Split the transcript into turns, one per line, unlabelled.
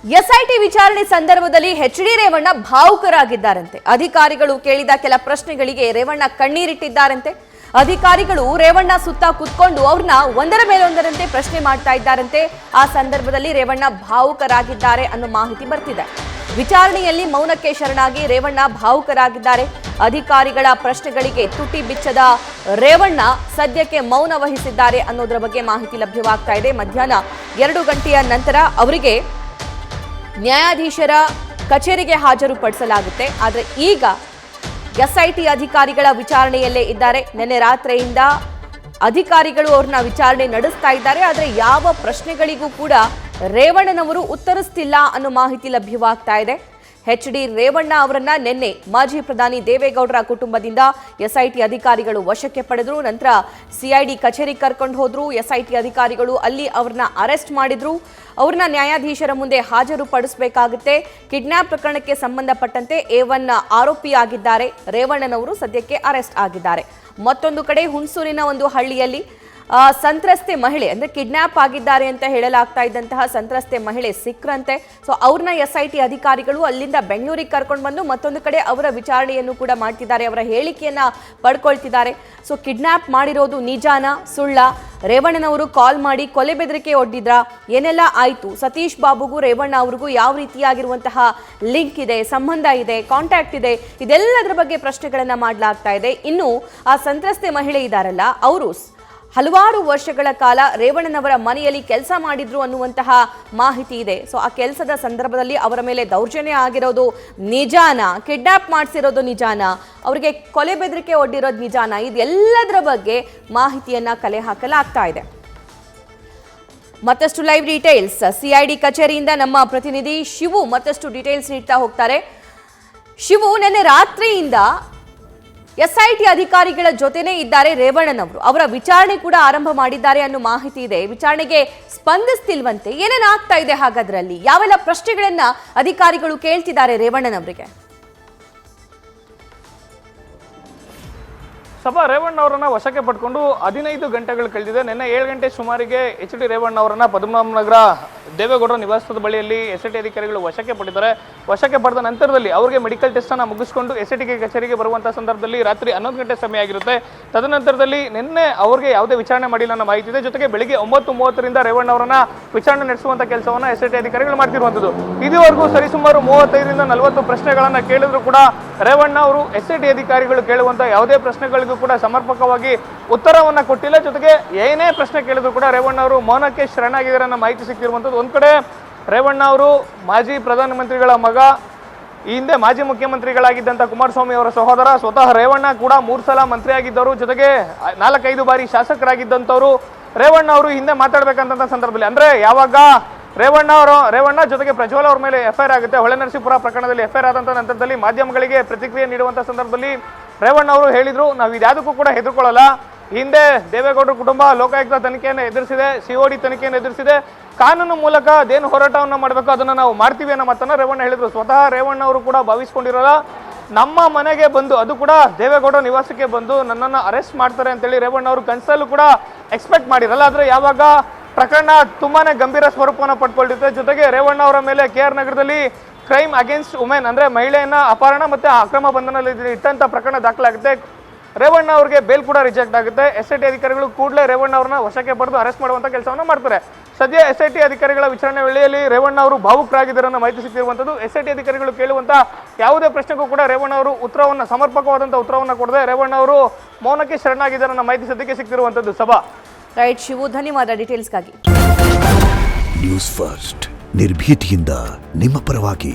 SIT ವಿಚಾರಣೆ ಸಂದರ್ಭದಲ್ಲಿ H D. Revanna ಭಾವುಕರಾಗಿದ್ದಾರಂತೆ. ಅಧಿಕಾರಿಗಳು ಕೇಳಿದ ಕೆಲ ಪ್ರಶ್ನೆಗಳಿಗೆ ರೇವಣ್ಣ ಕಣ್ಣೀರಿಟ್ಟಿದ್ದಾರಂತೆ. ಅಧಿಕಾರಿಗಳು ರೇವಣ್ಣ ಸುತ್ತ ಕುತ್ಕೊಂಡು ಅವ್ರನ್ನ ಒಂದರ ಮೇಲೊಂದರಂತೆ ಪ್ರಶ್ನೆ ಮಾಡ್ತಾ ಇದ್ದಾರಂತೆ. ಆ ಸಂದರ್ಭದಲ್ಲಿ ರೇವಣ್ಣ ಭಾವುಕರಾಗಿದ್ದಾರೆ ಅನ್ನೋ ಮಾಹಿತಿ ಬರ್ತಿದೆ. ವಿಚಾರಣೆಯಲ್ಲಿ ಮೌನಕ್ಕೆ ಶರಣಾಗಿ ರೇವಣ್ಣ ಭಾವುಕರಾಗಿದ್ದಾರೆ. ಅಧಿಕಾರಿಗಳ ಪ್ರಶ್ನೆಗಳಿಗೆ ತುಟಿ ಬಿಚ್ಚದ ರೇವಣ್ಣ ಸದ್ಯಕ್ಕೆ ಮೌನ ವಹಿಸಿದ್ದಾರೆ ಅನ್ನೋದರ ಬಗ್ಗೆ ಮಾಹಿತಿ ಲಭ್ಯವಾಗ್ತಾ ಇದೆ. ಮಧ್ಯಾಹ್ನ 2 ಗಂಟೆಯ ನಂತರ ಅವರಿಗೆ ನ್ಯಾಯಾಧೀಶರ ಕಚೇರಿಗೆ ಹಾಜರುಪಡಿಸಲಾಗುತ್ತೆ. ಆದರೆ ಈಗ ಎಸ್ಐಟಿ ಅಧಿಕಾರಿಗಳ ವಿಚಾರಣೆಯಲ್ಲೇ ಇದ್ದಾರೆ. ನಿನ್ನೆ ರಾತ್ರಿಯಿಂದ ಅಧಿಕಾರಿಗಳು ಅವ್ರನ್ನ ವಿಚಾರಣೆ ನಡೆಸ್ತಾ ಇದ್ದಾರೆ. ಆದರೆ ಯಾವ ಪ್ರಶ್ನೆಗಳಿಗೂ ಕೂಡ ರೇವಣ್ಣನವರು ಉತ್ತರಿಸ್ತಿಲ್ಲ ಅನ್ನೋ ಮಾಹಿತಿ ಲಭ್ಯವಾಗ್ತಾ ಇದೆ. ಎಚ್.ಡಿ. ರೇವಣ್ಣ ಅವರನ್ನ ನಿನ್ನೆ ಮಾಜಿ ಪ್ರಧಾನಿ ದೇವೇಗೌಡರ ಕುಟುಂಬದಿಂದ ಎಸ್ಐಟಿ ಅಧಿಕಾರಿಗಳು ವಶಕ್ಕೆ ಪಡೆದ್ರು. ನಂತರ ಸಿಐಡಿ ಕಚೇರಿಗೆ ಕರ್ಕೊಂಡು ಹೋದ್ರು. ಎಸ್ಐಟಿ ಅಧಿಕಾರಿಗಳು ಅಲ್ಲಿ ಅವ್ರನ್ನ ಅರೆಸ್ಟ್ ಮಾಡಿದ್ರು. ಅವ್ರನ್ನ ನ್ಯಾಯಾಧೀಶರ ಮುಂದೆ ಹಾಜರುಪಡಿಸಬೇಕಾಗುತ್ತೆ. ಕಿಡ್ನಾಪ್ ಪ್ರಕರಣಕ್ಕೆ ಸಂಬಂಧಪಟ್ಟಂತೆ A1 ಆರೋಪಿಯಾಗಿದ್ದಾರೆ ರೇವಣ್ಣನವರು. ಸದ್ಯಕ್ಕೆ ಅರೆಸ್ಟ್ ಆಗಿದ್ದಾರೆ. ಮತ್ತೊಂದು ಕಡೆ ಹುಣಸೂರಿನ ಒಂದು ಹಳ್ಳಿಯಲ್ಲಿ ಸಂತ್ರಸ್ತೆ ಮಹಿಳೆ ಅಂದ್ರೆ ಕಿಡ್ನಾಪ್ ಆಗಿದ್ದಾರೆ ಅಂತ ಹೇಳಲಾಗ್ತಾ ಇದ್ದಂತಹ ಸಂತ್ರಸ್ತೆ ಮಹಿಳೆ ಸಿಕ್ರಂತೆ. ಸೊ ಅವ್ರನ್ನ ಎಸ್ಐಟಿ ಅಧಿಕಾರಿಗಳು ಅಲ್ಲಿಂದ ಬೆಂಗಳೂರಿಗೆ ಕರ್ಕೊಂಡು ಬಂದು ಮತ್ತೊಂದು ಕಡೆ ಅವರ ವಿಚಾರಣೆಯನ್ನು ಕೂಡ ಮಾಡ್ತಿದ್ದಾರೆ. ಅವರ ಹೇಳಿಕೆಯನ್ನ ಪಡ್ಕೊಳ್ತಿದ್ದಾರೆ. ಸೊ ಕಿಡ್ನಾಪ್ ಮಾಡಿರೋದು ನಿಜಾನ ಸುಳ್ಳ, ರೇವಣ್ಣನವರು ಕಾಲ್ ಮಾಡಿ ಕೊಲೆ ಬೆದರಿಕೆ ಒಡ್ಡಿದ್ರ, ಏನೆಲ್ಲ ಆಯ್ತು, ಸತೀಶ್ ಬಾಬುಗೂ ರೇವಣ್ಣ ಅವ್ರಿಗೂ ಯಾವ ರೀತಿಯಾಗಿರುವಂತಹ ಲಿಂಕ್ ಇದೆ, ಸಂಬಂಧ ಇದೆ, ಕಾಂಟ್ಯಾಕ್ಟ್ ಇದೆ, ಇದೆಲ್ಲದರ ಬಗ್ಗೆ ಪ್ರಶ್ನೆಗಳನ್ನ ಮಾಡಲಾಗ್ತಾ ಇದೆ. ಇನ್ನು ಆ ಸಂತ್ರಸ್ತೆ ಮಹಿಳೆ ಇದಾರಲ್ಲ, ಅವರು ಹಲವಾರು ವರ್ಷಗಳ ಕಾಲ ರೇವಣ್ಣನವರ ಮನೆಯಲ್ಲಿ ಕೆಲಸ ಮಾಡಿದ್ರು ಅನ್ನುವಂತಹ ಮಾಹಿತಿ ಇದೆ. ಸೊ ಆ ಕೆಲಸದ ಸಂದರ್ಭದಲ್ಲಿ ಅವರ ಮೇಲೆ ದೌರ್ಜನ್ಯ ಆಗಿರೋದು ನಿಜಾನ, ಕಿಡ್ನಾಪ್ ಮಾಡಿಸಿರೋದು ನಿಜಾನ, ಅವರಿಗೆ ಕೊಲೆ ಬೆದರಿಕೆ ಒಡ್ಡಿರೋದು ನಿಜಾನ, ಇದೆಲ್ಲದರ ಬಗ್ಗೆ ಮಾಹಿತಿಯನ್ನ ಕಲೆ ಹಾಕಲಾಗ್ತಾ ಇದೆ. ಮತ್ತಷ್ಟು ಲೈವ್ ಡೀಟೇಲ್ಸ್ ಸಿಐಡಿ ಕಚೇರಿಯಿಂದ ನಮ್ಮ ಪ್ರತಿನಿಧಿ ಶಿವು ಮತ್ತಷ್ಟು ಡೀಟೇಲ್ಸ್ ನೀಡ್ತಾ ಹೋಗ್ತಾರೆ. ಶಿವು, ನಿನ್ನೆ ರಾತ್ರಿಯಿಂದ ಎಸ್ಐಟಿ ಅಧಿಕಾರಿಗಳ ಜೊತೆನೇ ಇದ್ದಾರೆ ರೇವಣ್ಣನವರು. ಅವರ ವಿಚಾರಣೆ ಕೂಡ ಆರಂಭ ಮಾಡಿದ್ದಾರೆ ಅನ್ನೋ ಮಾಹಿತಿ ಇದೆ. ವಿಚಾರಣೆಗೆ ಸ್ಪಂದಿಸ್ತಿಲ್ವಂತೆ. ಏನೇನಾಗ್ತಾ ಇದೆ ಹಾಗಾದ್ರಲ್ಲಿ? ಯಾವೆಲ್ಲ ಪ್ರಶ್ನೆಗಳನ್ನ ಅಧಿಕಾರಿಗಳು ಕೇಳ್ತಿದ್ದಾರೆ ರೇವಣ್ಣನವರಿಗೆ?
ಸಭಾ ರೇವಣ್ಣ ಅವರನ್ನ ವಶಕ್ಕೆ ಪಡ್ಕೊಂಡು 15 ಗಂಟೆಗಳು ಕಳೆದಿದೆ. ನಿನ್ನೆ 7 ಗಂಟೆ ಸುಮಾರಿಗೆ ಎಚ್.ಡಿ. ರೇವಣ್ಣ ಅವರನ್ನ ಪದ್ಮನಾಭನಗರ ದೇವೇಗೌಡರ ನಿವಾಸದ ಬಳಿಯಲ್ಲಿ ಎಸ್ಐಟಿ ಅಧಿಕಾರಿಗಳು ವಶಕ್ಕೆ ಪಡೆದಿದ್ದಾರೆ. ವಶಕ್ಕೆ ಪಡೆದ ನಂತರದಲ್ಲಿ ಅವರಿಗೆ ಮೆಡಿಕಲ್ ಟೆಸ್ಟ್ ಅನ್ನು ಮುಗಿಸಿಕೊಂಡು ಎಸ್ಐಟಿ ಕಚೇರಿಗೆ ಬರುವಂತಹ ಸಂದರ್ಭದಲ್ಲಿ ರಾತ್ರಿ 11 ಗಂಟೆ ಸಮಯ ಆಗಿರುತ್ತೆ. ತದನಂತರದಲ್ಲಿ ನಿನ್ನೆ ಅವರಿಗೆ ಯಾವುದೇ ವಿಚಾರಣೆ ಮಾಡಿಲ್ಲ ಅನ್ನೋ ಮಾಹಿತಿ ಇದೆ. ಜೊತೆಗೆ ಬೆಳಿಗ್ಗೆ 9:30ರಿಂದ ರೇವಣ್ಣ ಅವರನ್ನ ವಿಚಾರಣೆ ನಡೆಸುವಂತ ಕೆಲಸವನ್ನ ಎಸ್ಐಟಿ ಅಧಿಕಾರಿಗಳು ಮಾಡ್ತಿರುವಂತದ್ದು. ಇದುವರೆಗೂ ಸರಿಸುಮಾರು 35ರಿಂದ 40 ಪ್ರಶ್ನೆಗಳನ್ನ ಕೇಳಿದ್ರು ಕೂಡ ರೇವಣ್ಣ ಅವರು ಎಸ್ಐಟಿ ಅಧಿಕಾರಿಗಳು ಕೇಳುವಂತ ಯಾವುದೇ ಪ್ರಶ್ನೆಗಳಿಗೂ ಕೂಡ ಸಮರ್ಪಕವಾಗಿ ಉತ್ತರವನ್ನ ಕೊಟ್ಟಿಲ್ಲ. ಜೊತೆಗೆ ಏನೇ ಪ್ರಶ್ನೆ ಕೇಳಿದ್ರು ಕೂಡ ರೇವಣ್ಣ ಅವರು ಮೌನಕ್ಕೆ ಶರಣಾಗಿದ್ದಾರೆ ಅನ್ನೋ ಮಾಹಿತಿ ಸಿಕ್ತಿರುವಂತದ್ದು. ಒಂದ್ ಕಡೆ ರೇವಣ್ಣ ಅವರು ಮಾಜಿ ಪ್ರಧಾನಮಂತ್ರಿಗಳ ಮಗ, ಈ ಹಿಂದೆ ಮಾಜಿ ಮುಖ್ಯಮಂತ್ರಿಗಳಾಗಿದ್ದಂಥ ಕುಮಾರಸ್ವಾಮಿ ಅವರ ಸಹೋದರ, ಸ್ವತಃ ರೇವಣ್ಣ ಕೂಡ 3 ಸಲ ಮಂತ್ರಿ ಆಗಿದ್ದವರು, ಜೊತೆಗೆ 4-5 ಬಾರಿ ಶಾಸಕರಾಗಿದ್ದಂಥವ್ರು. ರೇವಣ್ಣ ಅವರು ಹಿಂದೆ ಮಾತಾಡ್ಬೇಕಂತ ಸಂದರ್ಭದಲ್ಲಿ ಅಂದ್ರೆ ಯಾವಾಗ ರೇವಣ್ಣ ಜೊತೆಗೆ ಪ್ರಜ್ವಲ್ ಅವ್ರ ಮೇಲೆ ಎಫ್ಐಆರ್ ಆಗುತ್ತೆ, ಹೊಳೆನರಸೀಪುರ ಪ್ರಕರಣದಲ್ಲಿ ಎಫ್ಐಆರ್ ಆದಂತ ನಂತರದಲ್ಲಿ ಮಾಧ್ಯಮಗಳಿಗೆ ಪ್ರತಿಕ್ರಿಯೆ ನೀಡುವಂತ ಸಂದರ್ಭದಲ್ಲಿ ರೇವಣ್ಣ ಅವರು ಹೇಳಿದ್ರು, ನಾವು ಇದ್ಯಾವುದಕ್ಕೂ ಕೂಡ ಹೆದರ್ಕೊಳ್ಳಲ್ಲ. ಹಿಂದೆ ದೇವೇಗೌಡರ ಕುಟುಂಬ ಲೋಕಾಯುಕ್ತ ತನಿಖೆಯನ್ನು ಎದುರಿಸಿದೆ, COD ತನಿಖೆಯನ್ನು ಎದುರಿಸಿದೆ, ಕಾನೂನು ಮೂಲಕ ಅದೇನು ಹೋರಾಟವನ್ನು ಮಾಡಬೇಕು ಅದನ್ನು ನಾವು ಮಾಡ್ತೀವಿ ಅನ್ನೋ ಮಾತನ್ನ ರೇವಣ್ಣ ಹೇಳಿದ್ರು. ಸ್ವತಃ ರೇವಣ್ಣ ಅವರು ಕೂಡ ಭಾವಿಸ್ಕೊಂಡಿರೋಲ್ಲ, ನಮ್ಮ ಮನೆಗೆ ಬಂದು, ಅದು ಕೂಡ ದೇವೇಗೌಡ ನಿವಾಸಕ್ಕೆ ಬಂದು ನನ್ನನ್ನು ಅರೆಸ್ಟ್ ಮಾಡ್ತಾರೆ ಅಂತೇಳಿ ರೇವಣ್ಣ ಅವರು ಕನಸಲ್ಲೂ ಕೂಡ ಎಕ್ಸ್ಪೆಕ್ಟ್ ಮಾಡಿರಲ್ಲ. ಆದರೆ ಯಾವಾಗ ಪ್ರಕರಣ ತುಂಬಾನೇ ಗಂಭೀರ ಸ್ವರೂಪವನ್ನು ಪಡ್ಕೊಂಡಿರುತ್ತೆ, ಜೊತೆಗೆ ರೇವಣ್ಣ ಅವರ ಮೇಲೆ KR ನಗರದಲ್ಲಿ ಕ್ರೈಮ್ ಅಗೇನ್ಸ್ಟ್ ವುಮೆನ್ ಅಂದ್ರೆ ಮಹಿಳೆಯನ್ನ ಅಪಹರಣ ಮತ್ತೆ ಅಕ್ರಮ ಬಂಧನದಲ್ಲಿ ಇಟ್ಟಂತ ಪ್ರಕರಣ ದಾಖಲಾಗುತ್ತೆ. ರೇವಣ್ಣ ಅವರಿಗೆ ಬೇಲ್ ಕೂಡ ರಿಜೆಕ್ಟ್ ಆಗುತ್ತೆ. ಎಸ್ಐಟಿ ಅಧಿಕಾರಿಗಳು ಕೂಡಲೇ ರೇವಣ್ಣ ಅವರನ್ನ ವಶಕ್ಕೆ ಪಡೆದು ಅರೆಸ್ಟ್ ಮಾಡುವಂತ ಕೆಲಸವನ್ನ ಮಾಡ್ತಾರೆ. ಸದ್ಯ ಎಸ್ಐಟಿ ಅಧಿಕಾರಿಗಳ ವಿಚಾರಣೆ ವೇಳೆಯಲ್ಲಿ ರೇವಣ್ಣ ಅವರು ಭಾವುಕರಾಗಿದ್ದಾರೆ ಅನ್ನೋ ಮಾಹಿತಿ ಸಿಕ್ತಿರುವಂತದ್ದು. ಎಸ್ಐಟಿ ಅಧಿಕಾರಿಗಳು ಕೇಳುವಂತ ಯಾವುದೇ ಪ್ರಶ್ನೆಗೂ ಕೂಡ ರೇವಣ್ಣ ಅವರು ಉತ್ತರವನ್ನ ಸಮರ್ಪಕವಾದಂತಹ ಉತ್ತರವನ್ನ ಕೊಡದೆ ರೇವಣ್ಣ ಅವರು ಮೌನಕ್ಕೆ ಶರಣಾಗಿದ್ದಾರೆ ಅನ್ನೋ ಮಾಹಿತಿ ಸದ್ಯಕ್ಕೆ ಸಿಕ್ತಿರುವಂತದ್ದು. ಸಭಾ
ರೈಟ್ ಶಿವು, ಧನ್ಯವಾದ ಡೀಟೇಲ್ಸ್ಗಾಗಿ.
ನ್ಯೂಸ್ ಫಸ್ಟ್ ನಿರ್ಭೀತಿಯಿಂದ ನಿಮ್ಮ ಪರವಾಗಿ.